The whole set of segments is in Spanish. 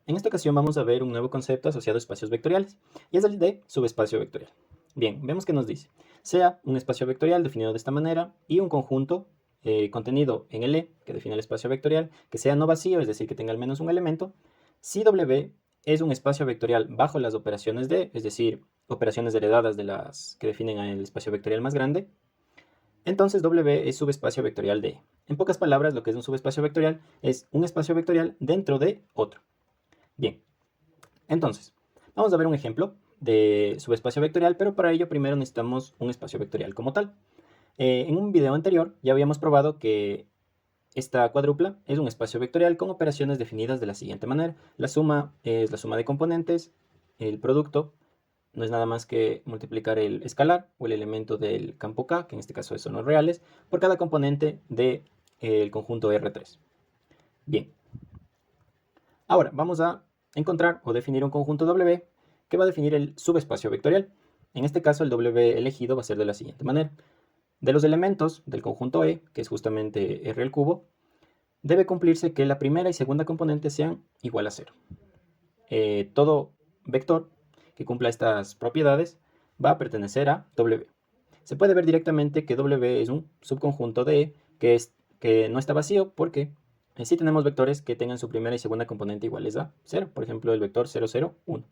En esta ocasión vamos a ver un nuevo concepto asociado a espacios vectoriales, y es el de subespacio vectorial. Bien, vemos que nos dice, sea un espacio vectorial definido de esta manera y un conjunto contenido en el E, que define el espacio vectorial, que sea no vacío, es decir, que tenga al menos un elemento, si W es un espacio vectorial bajo las operaciones D, es decir, operaciones heredadas de las que definen el espacio vectorial más grande, entonces W es subespacio vectorial de E. En pocas palabras, lo que es un subespacio vectorial es un espacio vectorial dentro de otro. Bien, entonces, vamos a ver un ejemplo de subespacio vectorial, pero para ello primero necesitamos un espacio vectorial como tal. En un video anterior ya habíamos probado que esta cuádrupla es un espacio vectorial con operaciones definidas de la siguiente manera. La suma es la suma de componentes, el producto no es nada más que multiplicar el escalar o el elemento del campo K, que en este caso son los reales, por cada componente del conjunto R3. Bien, ahora vamos a encontrar o definir un conjunto W que va a definir el subespacio vectorial. En este caso el W elegido va a ser de la siguiente manera. De los elementos del conjunto E, que es justamente R al cubo, debe cumplirse que la primera y segunda componente sean igual a 0. Todo vector que cumpla estas propiedades va a pertenecer a W. Se puede ver directamente que W es un subconjunto de E que no está vacío porque sí tenemos vectores que tengan su primera y segunda componente iguales a 0. Por ejemplo, el vector 0, 0, 1.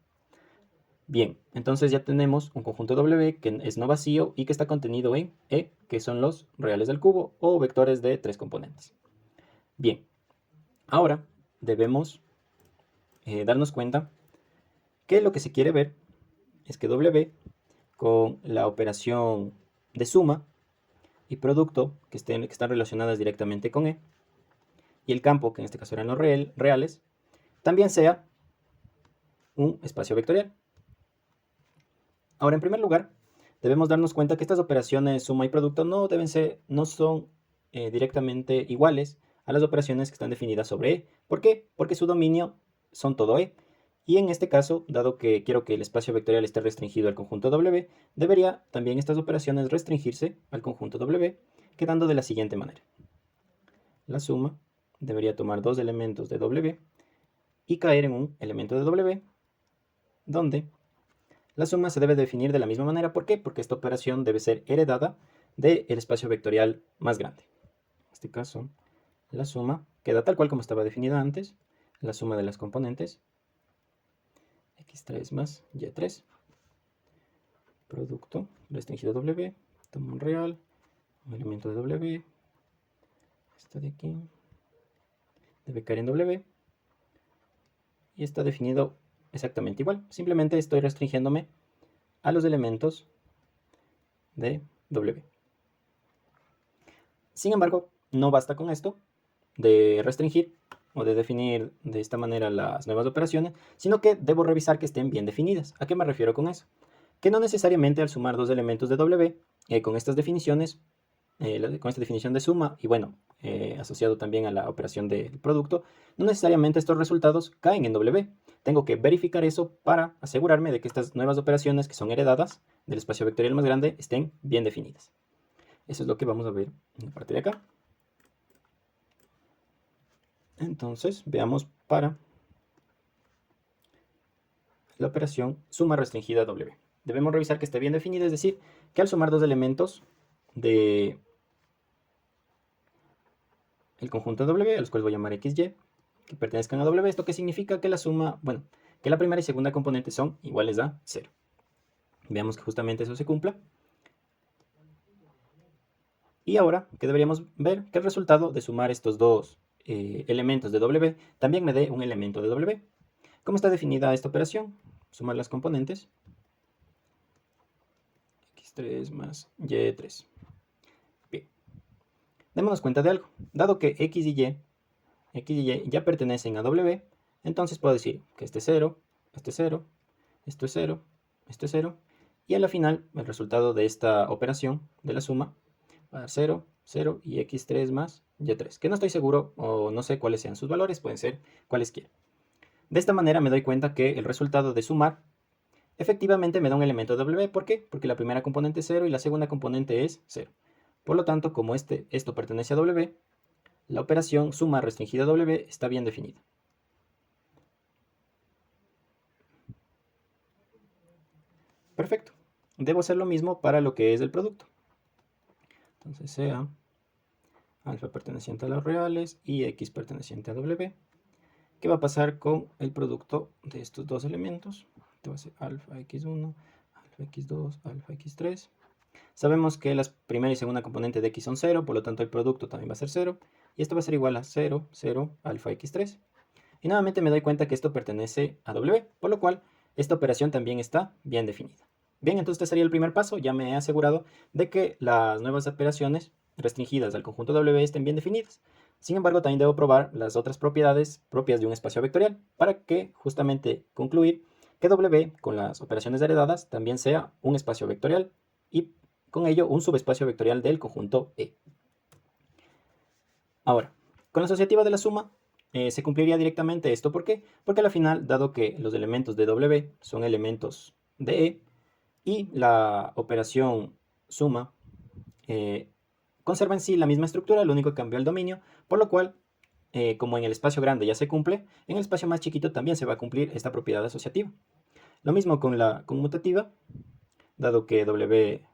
Bien, entonces ya tenemos un conjunto W que es no vacío y que está contenido en E, que son los reales del cubo o vectores de 3 componentes. Bien, ahora debemos darnos cuenta que lo que se quiere ver es que W con la operación de suma y producto que están relacionadas directamente con E y el campo, que en este caso eran los reales, también sea un espacio vectorial. Ahora, en primer lugar, debemos darnos cuenta que estas operaciones suma y producto no son directamente iguales a las operaciones que están definidas sobre E. ¿Por qué? Porque su dominio son todo E. Y en este caso, dado que quiero que el espacio vectorial esté restringido al conjunto W, debería también estas operaciones restringirse al conjunto W, quedando de la siguiente manera. La suma debería tomar dos elementos de W y caer en un elemento de W, donde la suma se debe definir de la misma manera. ¿Por qué? Porque esta operación debe ser heredada del espacio vectorial más grande. En este caso, la suma queda tal cual como estaba definida antes, la suma de las componentes, x3 más y3, producto restringido W, tomo un real, un elemento de W, esta de aquí, debe caer en W, y está definido exactamente igual. Simplemente estoy restringiéndome a los elementos de W. Sin embargo, no basta con esto de restringir o de definir de esta manera las nuevas operaciones, sino que debo revisar que estén bien definidas. ¿A qué me refiero con eso? Que no necesariamente al sumar dos elementos de W, con estas definiciones, con esta definición de suma y bueno, asociado también a la operación del producto, no necesariamente estos resultados caen en W. Tengo que verificar eso para asegurarme de que estas nuevas operaciones que son heredadas del espacio vectorial más grande estén bien definidas. Eso es lo que vamos a ver en la parte de acá. Entonces, veamos para la operación suma restringida W. Debemos revisar que esté bien definida, es decir, que al sumar dos elementos de el conjunto W, a los cuales voy a llamar XY, que pertenezcan a W, ¿esto qué significa? Que la suma, bueno, que la primera y segunda componente son iguales a 0. Veamos que justamente eso se cumpla. Y ahora, ¿qué deberíamos ver? Que el resultado de sumar estos dos elementos de W también me dé un elemento de W. ¿Cómo está definida esta operación? Sumar las componentes. X3 más Y3. Bien. Démonos cuenta de algo. Dado que X y Y ya pertenecen a W, entonces puedo decir que este es 0, este es 0, esto es 0, esto es 0, y a la final el resultado de esta operación de la suma va a dar 0, 0 y x3 más y3, que no estoy seguro o no sé cuáles sean sus valores, pueden ser cualesquiera. De esta manera me doy cuenta que el resultado de sumar efectivamente me da un elemento W. ¿Por qué? Porque la primera componente es 0 y la segunda componente es 0. Por lo tanto, como esto pertenece a W, la operación suma restringida W está bien definida. Perfecto. Debo hacer lo mismo para lo que es el producto. Entonces sea alfa perteneciente a los reales y x perteneciente a w. ¿Qué va a pasar con el producto de estos dos elementos? Esto va a ser alfa x1, alfa x2, alfa x3. Sabemos que las primera y segunda componente de x son 0, por lo tanto el producto también va a ser 0. Y esto va a ser igual a 0, 0, alfa x3. Y nuevamente me doy cuenta que esto pertenece a w, por lo cual esta operación también está bien definida. Bien, entonces este sería el primer paso. Ya me he asegurado de que las nuevas operaciones restringidas al conjunto w estén bien definidas. Sin embargo, también debo probar las otras propiedades propias de un espacio vectorial para que justamente concluir que w con las operaciones heredadas también sea un espacio vectorial y con ello un subespacio vectorial del conjunto E. Ahora, con la asociativa de la suma se cumpliría directamente esto. ¿Por qué? Porque al final, dado que los elementos de W son elementos de E y la operación suma conserva en sí la misma estructura, lo único que cambió el dominio, por lo cual, como en el espacio grande ya se cumple, en el espacio más chiquito también se va a cumplir esta propiedad asociativa. Lo mismo con la conmutativa, dado que W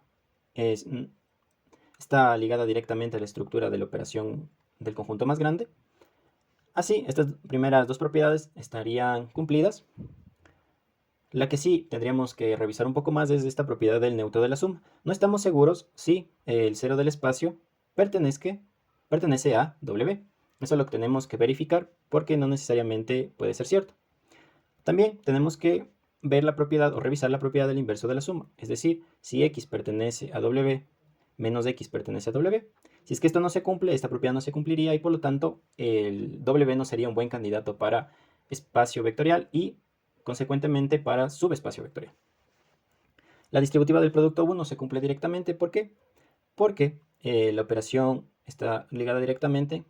es, está ligada directamente a la estructura de la operación del conjunto más grande. Así, estas primeras dos propiedades estarían cumplidas. La que sí tendríamos que revisar un poco más es esta propiedad del neutro de la suma. No estamos seguros si el cero del espacio pertenece a W. Eso lo tenemos que verificar porque no necesariamente puede ser cierto. También tenemos que ver la propiedad o revisar la propiedad del inverso de la suma. Es decir, si x pertenece a W menos x pertenece a W. Si es que esto no se cumple, esta propiedad no se cumpliría y por lo tanto el W no sería un buen candidato para espacio vectorial y consecuentemente para subespacio vectorial. La distributiva del producto 1 se cumple directamente. ¿Por qué? Porque la operación está ligada directamente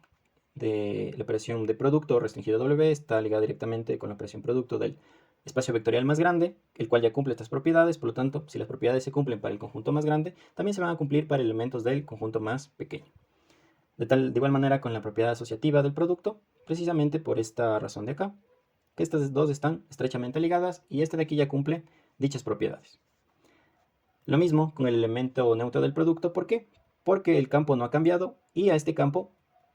la operación de producto restringido W está ligada directamente con la operación producto del espacio vectorial más grande, el cual ya cumple estas propiedades. Por lo tanto, si las propiedades se cumplen para el conjunto más grande, también se van a cumplir para elementos del conjunto más pequeño. De igual manera con la propiedad asociativa del producto, precisamente por esta razón de acá, que estas dos están estrechamente ligadas y este de aquí ya cumple dichas propiedades. Lo mismo con el elemento neutro del producto. ¿Por qué? Porque el campo no ha cambiado y a este campo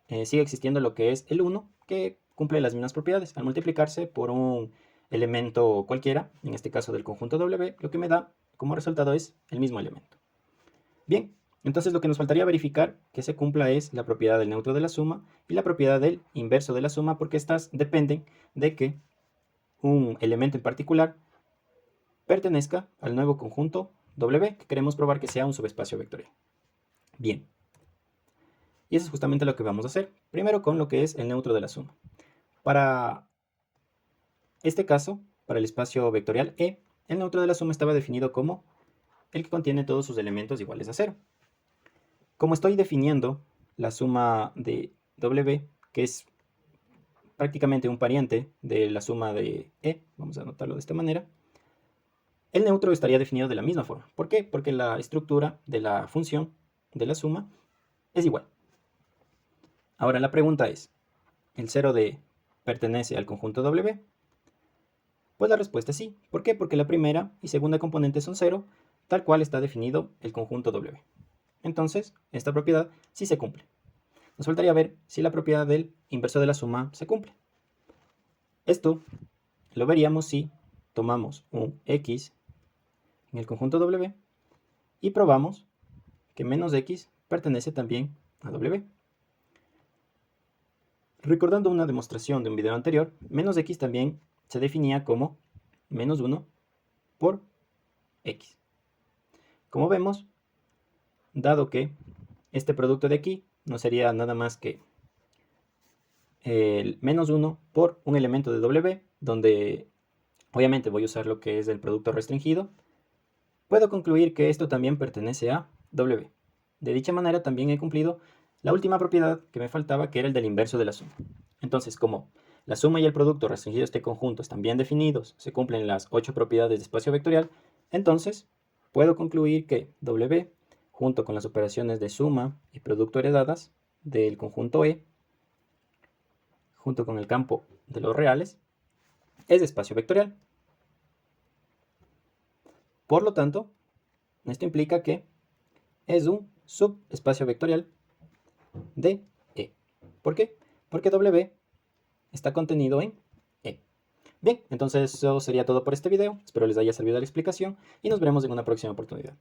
sigue existiendo lo que es el 1, que cumple las mismas propiedades. Al multiplicarse por un elemento cualquiera, en este caso del conjunto W, lo que me da como resultado es el mismo elemento. Bien, entonces lo que nos faltaría verificar que se cumpla es la propiedad del neutro de la suma y la propiedad del inverso de la suma, porque estas dependen de que un elemento en particular pertenezca al nuevo conjunto W, que queremos probar que sea un subespacio vectorial. Bien. Y eso es justamente lo que vamos a hacer. Primero con lo que es el neutro de la suma. Para este caso, para el espacio vectorial E, el neutro de la suma estaba definido como el que contiene todos sus elementos iguales a 0. Como estoy definiendo la suma de W, que es prácticamente un pariente de la suma de E, vamos a anotarlo de esta manera, el neutro estaría definido de la misma forma. ¿Por qué? Porque la estructura de la función de la suma es igual. Ahora la pregunta es, ¿el 0 de pertenece al conjunto W? Pues la respuesta es sí. ¿Por qué? Porque la primera y segunda componente son 0, tal cual está definido el conjunto W. Entonces, esta propiedad sí se cumple. Nos faltaría ver si la propiedad del inverso de la suma se cumple. Esto lo veríamos si tomamos un x en el conjunto W y probamos que menos x pertenece también a W. Recordando una demostración de un video anterior, menos x también se definía como menos 1 por x. Como vemos, dado que este producto de aquí no sería nada más que el menos 1 por un elemento de W, donde obviamente voy a usar lo que es el producto restringido, puedo concluir que esto también pertenece a W. De dicha manera también he cumplido la última propiedad que me faltaba, que era el del inverso de la suma. Entonces, como la suma y el producto restringido de este conjunto están bien definidos, se cumplen las 8 propiedades de espacio vectorial, entonces puedo concluir que W, junto con las operaciones de suma y producto heredadas del conjunto E, junto con el campo de los reales, es de espacio vectorial. Por lo tanto, esto implica que es un subespacio vectorial de E. ¿Por qué? Porque W está contenido en E. Bien, entonces eso sería todo por este video. Espero les haya servido la explicación y nos veremos en una próxima oportunidad.